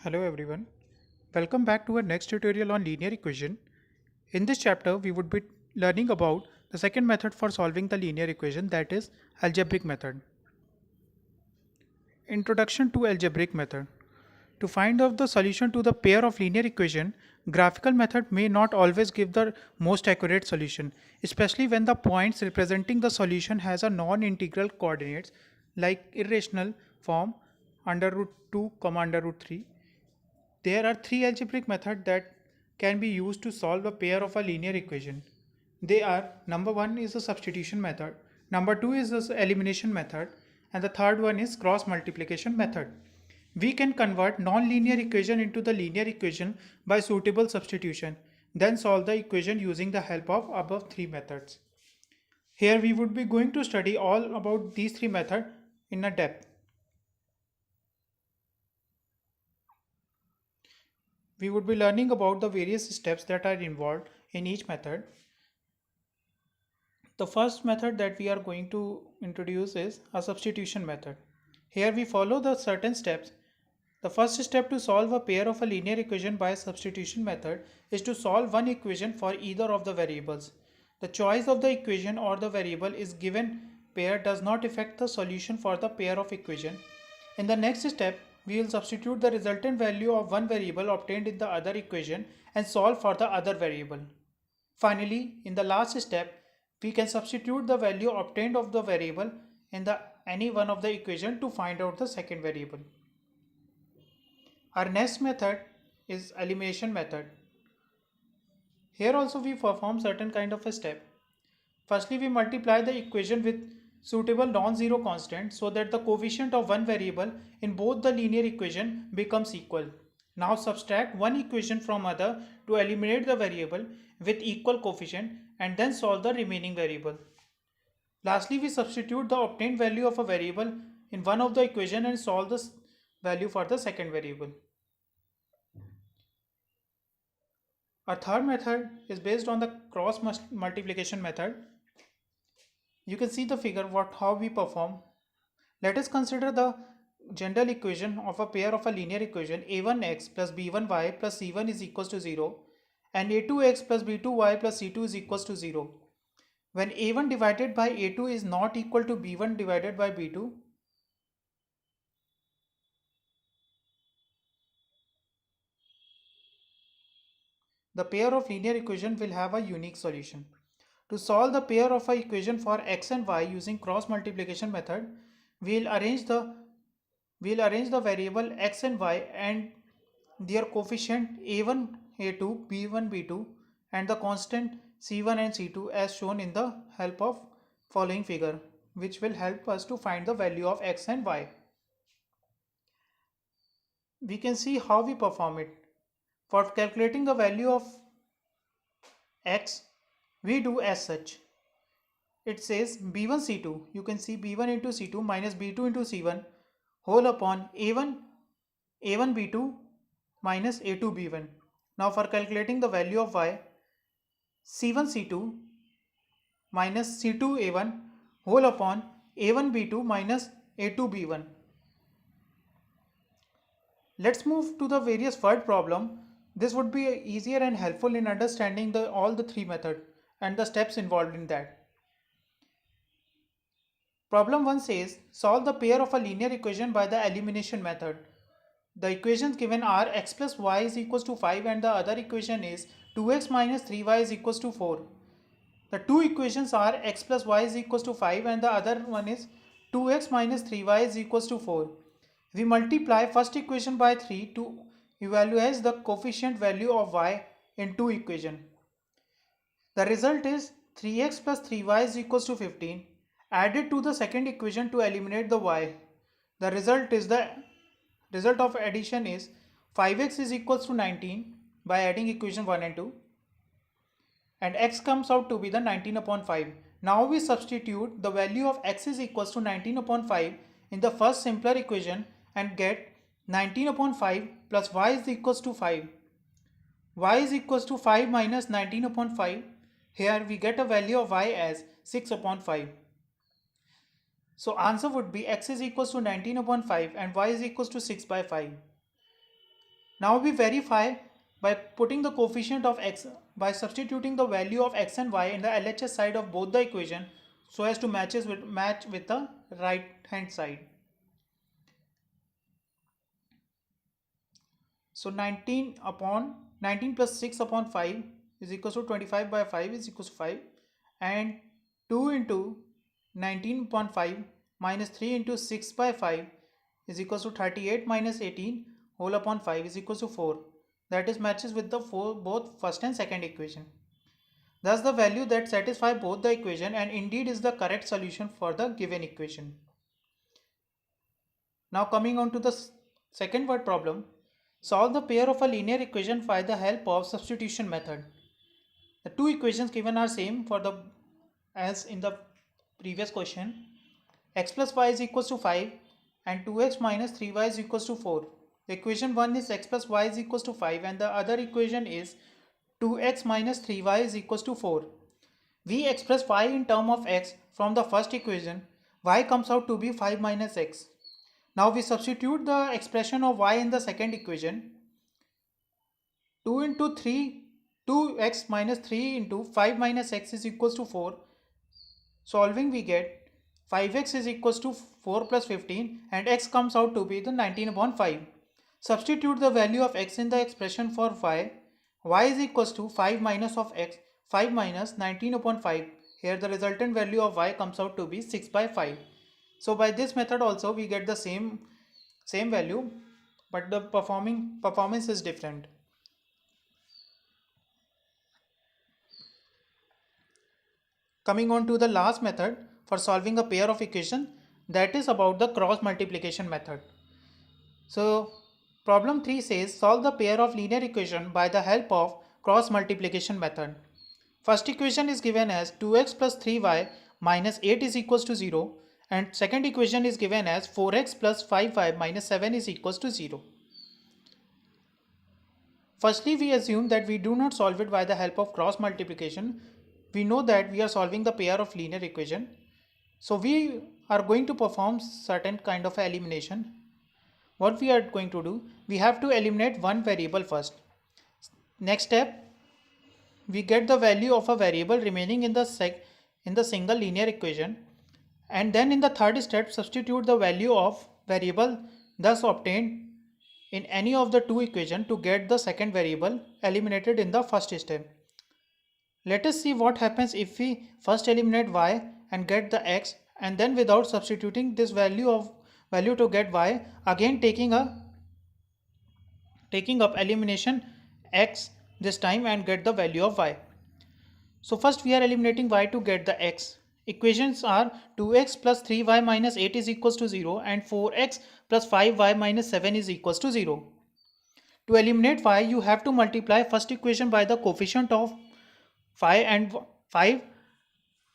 Hello everyone. Welcome back to our next tutorial on linear equation. In this chapter, we would be learning about the second method for solving the linear equation, that is algebraic method. Introduction to algebraic method. To find out the solution to the pair of linear equation, graphical method may not always give the most accurate solution, especially when the points representing the solution has a non-integral coordinates like irrational form under root 2, under root 3. There are three algebraic methods that can be used to solve a pair of a linear equation. They are: number one is the substitution method, number two is the elimination method, and the third one is cross multiplication method. We can convert non-linear equation into the linear equation by suitable substitution, then solve the equation using the help of above three methods. Here we would be going to study all about these three methods in a depth. We would be learning about the various steps that are involved in each method. The first method that we are going to introduce is a substitution method. Here we follow the certain steps. The first step to solve a pair of a linear equation by substitution method is to solve one equation for either of the variables. The choice of the equation or the variable is given pair does not affect the solution for the pair of equation. In the next step, we will substitute the resultant value of one variable obtained in the other equation and solve for the other variable. Finally, in the last step, we can substitute the value obtained of the variable in any one of the equation to find out the second variable. Our next method is elimination method. Here also we perform certain kind of a step. Firstly, we multiply the equation with suitable non-zero constant so that the coefficient of one variable in both the linear equation becomes equal. Now subtract one equation from other to eliminate the variable with equal coefficient and then solve the remaining variable. Lastly, we substitute the obtained value of a variable in one of the equation and solve the value for the second variable. Our third method is based on the cross multiplication method. You can see the figure how we perform. Let us consider the general equation of a pair of a linear equation a1x plus b1y plus c1 is equals to 0 and a2x plus b2y plus c2 is equals to 0. When a1 divided by a2 is not equal to b1 divided by b2, the pair of linear equation will have a unique solution. To solve the pair of a equation for x and y using cross multiplication method, we'll arrange the variable x and y and their coefficient a1, a2, b1, b2 and the constant c1 and c2 as shown in the help of following figure, which will help us to find the value of x and y. We can see how we perform it. For calculating the value of x, we do as such. It says b1 c2. You can see b1 into c2 minus b2 into c1 whole upon a1 b2 minus a2 b1. Now for calculating the value of y, c1 c2 minus c2 a1 whole upon a1 b2 minus a2 b1. Let's move to the various word problem. This would be easier and helpful in understanding all the three methods and the steps involved in that. Problem 1 says, solve the pair of a linear equation by the elimination method. The equations given are x plus y is equals to 5 and the other equation is 2x minus 3y is equals to 4. The two equations are x plus y is equals to 5 and the other one is 2x minus 3y is equals to 4. We multiply first equation by 3 to evaluate the coefficient value of y in two equations. The result is 3x plus 3y is equals to 15. Added to the second equation to eliminate the y. The result of addition is 5x is equals to 19 by adding equation 1 and 2. And x comes out to be the 19 upon 5. Now we substitute the value of x is equals to 19 upon 5 in the first simpler equation and get 19 upon 5 plus y is equals to 5. Y is equals to 5 minus 19 upon 5. Here we get a value of y as 6 upon 5. So answer would be x is equals to 19 upon 5 and y is equals to 6 by 5. Now we verify by putting the coefficient of x, by substituting the value of x and y in the LHS side of both the equation so as to match with the right hand side. So 19 plus 6 upon 5 is equals to 25 by 5 is equals to 5, and 2 into 19 upon 5 minus 3 into 6 by 5 is equals to 38 minus 18 whole upon 5 is equals to 4. That is matches with the both first and second equation. Thus the value that satisfies both the equation and indeed is the correct solution for the given equation. Now coming on to the second word problem. Solve the pair of a linear equation by the help of substitution method. The two equations given are same as in the previous question. X plus y is equals to 5 and 2x minus 3y is equals to 4. The equation 1 is x plus y is equals to 5 and the other equation is 2x minus 3y is equals to 4. We express y in term of x from the first equation. Y comes out to be 5 minus x. Now we substitute the expression of y in the second equation. 2 into 3, 2x minus 3 into 5 minus x is equals to 4. Solving we get 5x is equals to 4 plus 15 and x comes out to be the 19 upon 5. Substitute the value of x in the expression for y. Y is equals to 5 minus of x, 5 minus 19 upon 5. Here the resultant value of y comes out to be 6 by 5. So by this method also we get the same value, but the performance is different. Coming on to the last method for solving a pair of equations, that is about the cross multiplication method. So problem 3 says solve the pair of linear equation by the help of cross multiplication method. First equation is given as 2x plus 3y minus 8 is equals to 0, and second equation is given as 4x plus 5y minus 7 is equals to 0. Firstly, we assume that we do not solve it by the help of cross multiplication. We know that we are solving the pair of linear equation. So we are going to perform certain kind of elimination. What we are going to do, we have to eliminate one variable first. Next step, we get the value of a variable remaining in the single linear equation, and then in the third step substitute the value of variable thus obtained in any of the two equations to get the second variable eliminated in the first step. Let us see what happens if we first eliminate y and get the x, and then without substituting this value to get y, again taking up elimination x this time and get the value of y. So first we are eliminating y to get the x. Equations are 2x plus 3y minus 8 is equals to 0 and 4x plus 5y minus 7 is equals to 0. To eliminate y, you have to multiply first equation by the coefficient of 5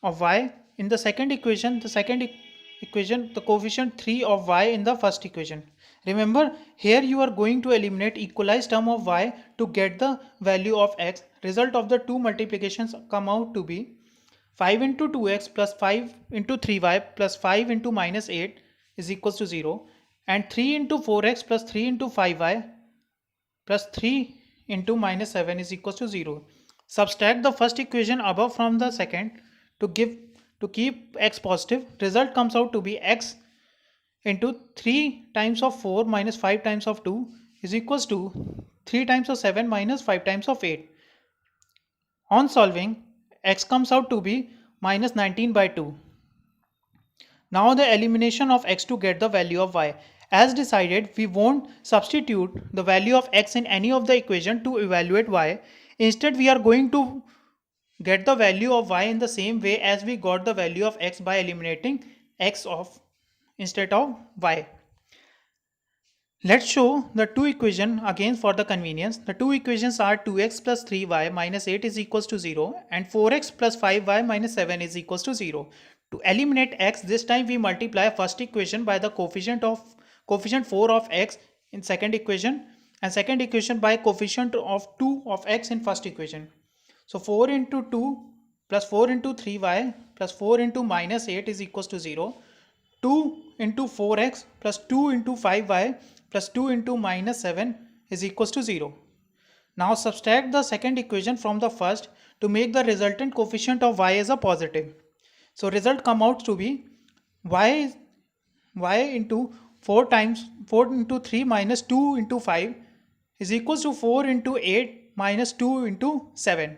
of y. In the second equation, the coefficient 3 of y in the first equation. Remember, here you are going to eliminate equalized term of y to get the value of x. Result of the two multiplications come out to be 5 into 2x plus 5 into 3y plus 5 into minus 8 is equals to 0, and 3 into 4x plus 3 into 5y plus 3 into minus 7 is equals to 0. Subtract the first equation above from the second to keep x positive. Result comes out to be x into 3 times of 4 minus 5 times of 2 is equals to 3 times of 7 minus 5 times of 8. On solving, x comes out to be minus 19 by 2. Now the elimination of x to get the value of y. As decided, we won't substitute the value of x in any of the equation to evaluate y. Instead, we are going to get the value of y in the same way as we got the value of x by eliminating x instead of y. Let's show the two equations again for the convenience. The two equations are 2x plus 3y minus 8 is equals to 0 and 4x plus 5y minus 7 is equals to 0. To eliminate x, this time we multiply first equation by the coefficient 4 of x in second equation, and second equation by coefficient of 2 of x in first equation. So 4 into 2 plus 4 into 3y plus 4 into minus 8 is equals to 0. 2 into 4x plus 2 into 5y plus 2 into minus 7 is equals to 0. Now subtract the second equation from the first to make the resultant coefficient of y as a positive. So result come out to be y into 4 into 3 minus 2 into 5 is equals to 4 into 8 minus 2 into 7.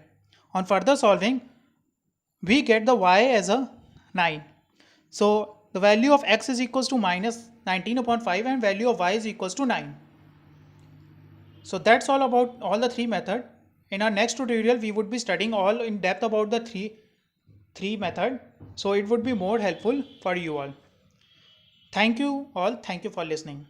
On further solving, we get the y as a 9. So the value of x is equals to minus 19 upon 5 and value of y is equals to 9. So that's all about all the three methods. In our next tutorial, we would be studying all in depth about the three method. So it would be more helpful for you all. Thank you all. Thank you for listening.